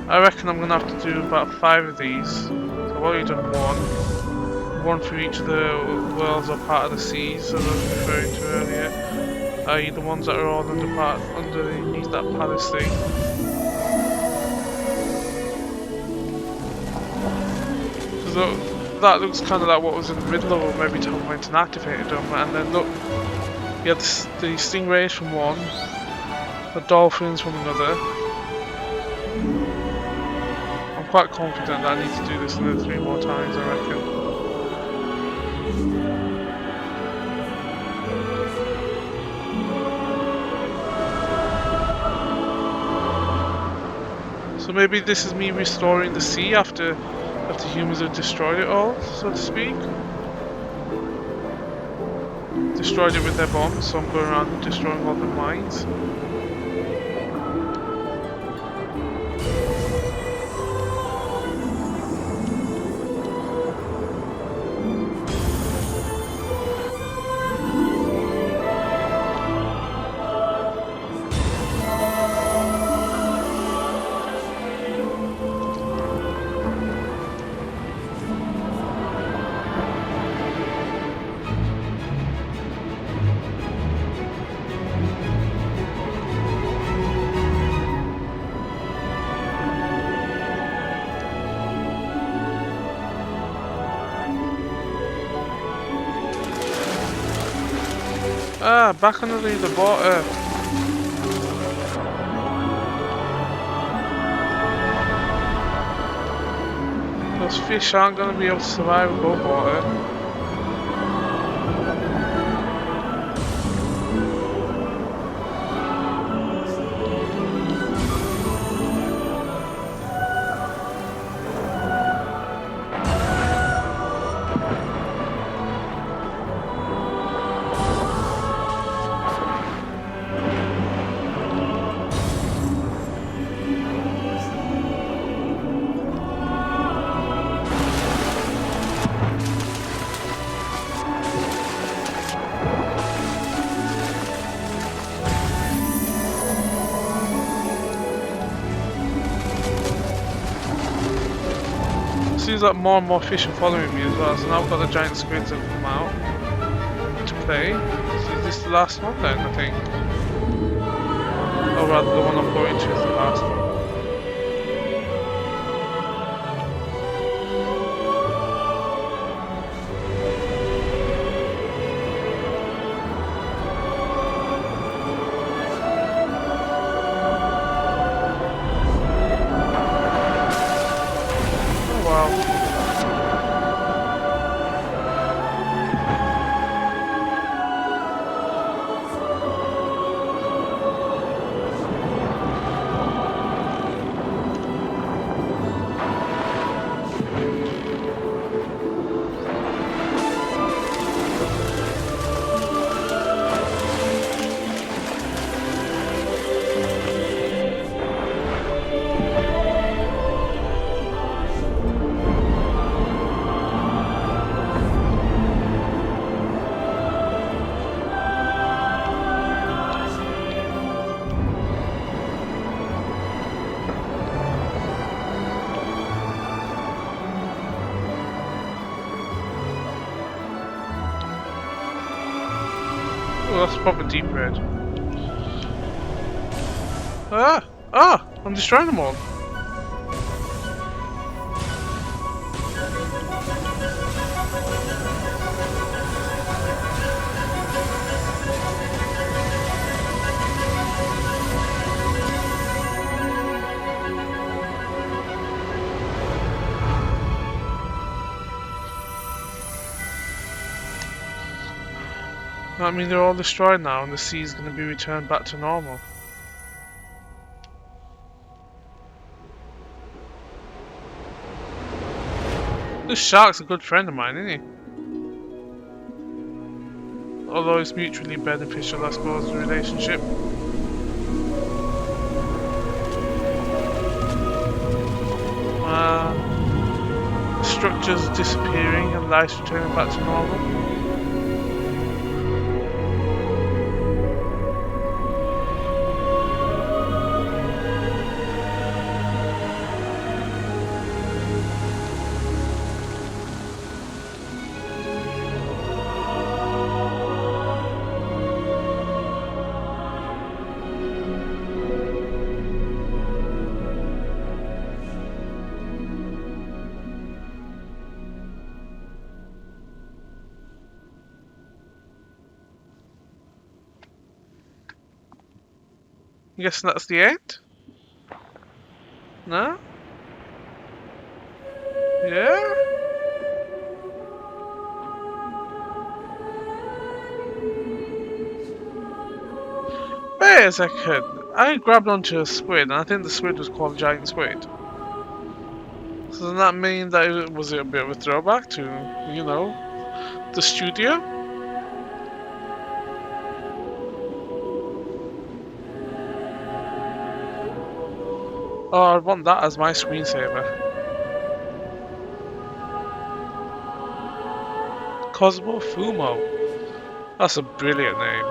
I reckon I'm gonna have to do about 5 of these. So I've already done one for each of the worlds or part of the seas that I was referring to earlier. I.e. the ones that are all underneath that palace thing. So that looks kind of like what was in the middle of them every time I went and activated them. And then look, you had the stingrays from one, the dolphins from another. I'm quite confident that I need to do this another 3 more times, I reckon. So maybe this is me restoring the sea after humans have destroyed it all, so to speak. Destroyed it with their bombs, so I'm going around destroying all the mines. Ah, back under the water. Those fish aren't going to be able to survive above water. seems like more and more fish are following me as well, so now I've got the giant squids that have come out to play. So is this the last one then, I think? Or rather, the one I'm going to is the last one. Oh wow. Oh, that's proper deep red. Ah! Ah! I'm destroying them all. I mean, they're all destroyed now, and the sea's going to be returned back to normal. This shark's a good friend of mine, isn't he? Although it's mutually beneficial, I suppose, the relationship. Structures disappearing and life's returning back to normal. I'm guessing that's the end? No? Yeah? Wait a second. I grabbed onto a squid, and I think the squid was called Giant Squid. So does that mean that was it a bit of a throwback to, you know, the studio? Oh, I want that as my screensaver. Cosmo Fumo. That's a brilliant name.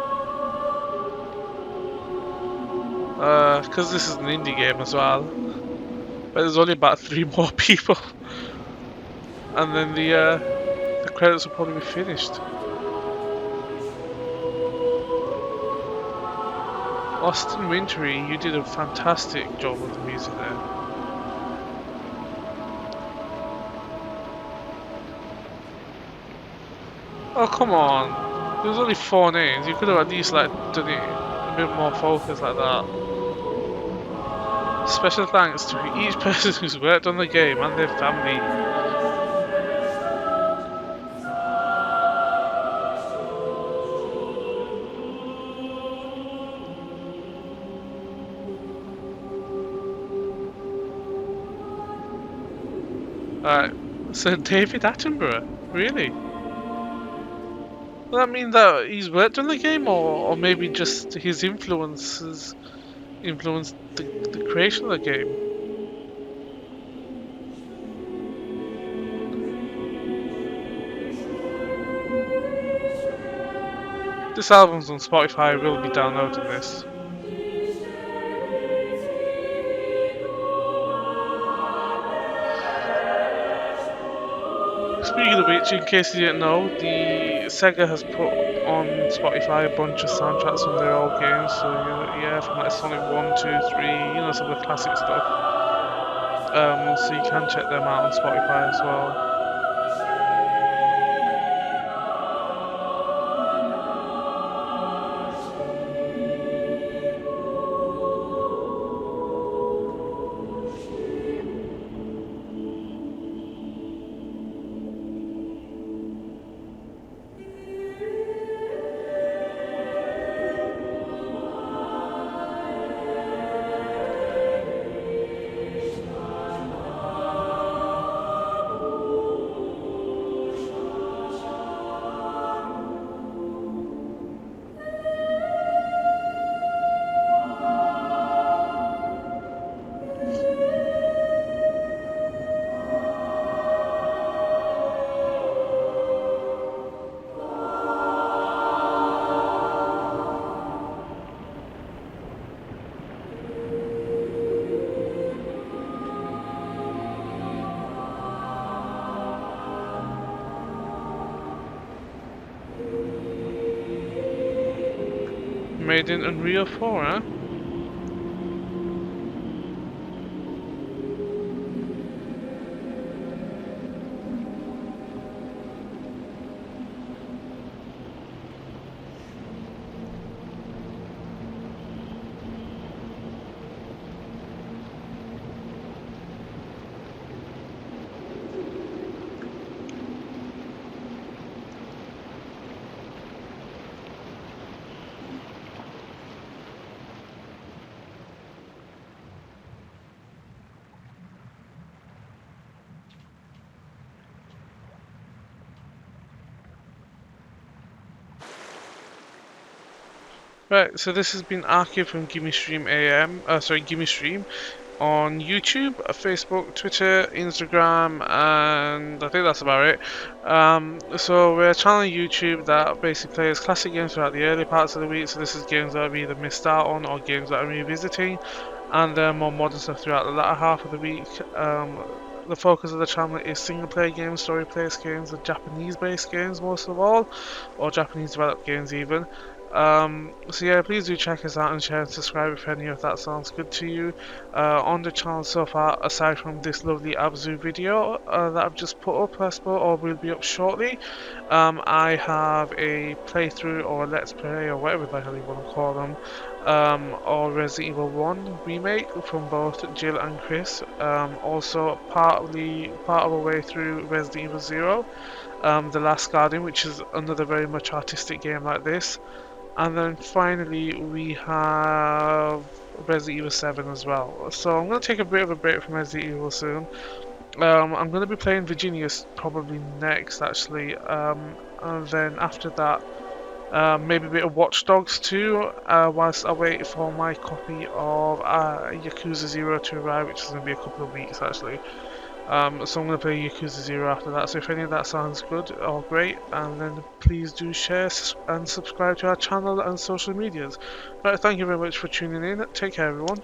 Because this is an indie game as well. But there's only about 3 more people. And then the credits will probably be finished. Austin Wintory, you did a fantastic job with the music there. Oh come on, there's only 4 names. You could have at least like done it a bit more focused like that. Special thanks to each person who's worked on the game and their family. Alright, so David Attenborough, really? Does that mean that he's worked on the game, or maybe just his influences influenced the creation of the game? This album's on Spotify, I will be downloading this. speaking of which, in case you didn't know, the Sega has put on Spotify a bunch of soundtracks from their old games. So yeah, from like Sonic 1, 2, 3, some of the classic stuff. So you can check them out on Spotify as well. Made in Unreal 4, huh? Right, so this has been Archie from Gimme Stream AM, Gimme Stream on YouTube, Facebook, Twitter, Instagram, and I think that's about it. So we're a channel on YouTube that basically plays classic games throughout the early parts of the week. So this is games that I've either missed out on or games that I'm revisiting, and more modern stuff throughout the latter half of the week. The focus of the channel is single player games, story based games, and Japanese based games most of all, or Japanese developed games even. So yeah, please do check us out and share and subscribe if any of that sounds good to you. On the channel so far, aside from this lovely Abzu video that I've just put up, I suppose, or will be up shortly, I have a playthrough or let's play or whatever the hell you want to call them, or Resident Evil 1 remake from both Jill and Chris. Also part of a way through Resident Evil 0, The Last Guardian, which is another very much artistic game like this. And then finally we have Resident Evil 7 as well. So I'm going to take a bit of a break from Resident Evil soon. I'm going to be playing Virginia probably next actually. And then after that, maybe a bit of Watch Dogs 2 whilst I wait for my copy of Yakuza 0 to arrive, which is going to be a couple of weeks actually. So I'm going to play Yakuza 0 after that. So if any of that sounds good or great, and then please do share and subscribe to our channel and social medias. Right, thank you very much for tuning in. Take care everyone.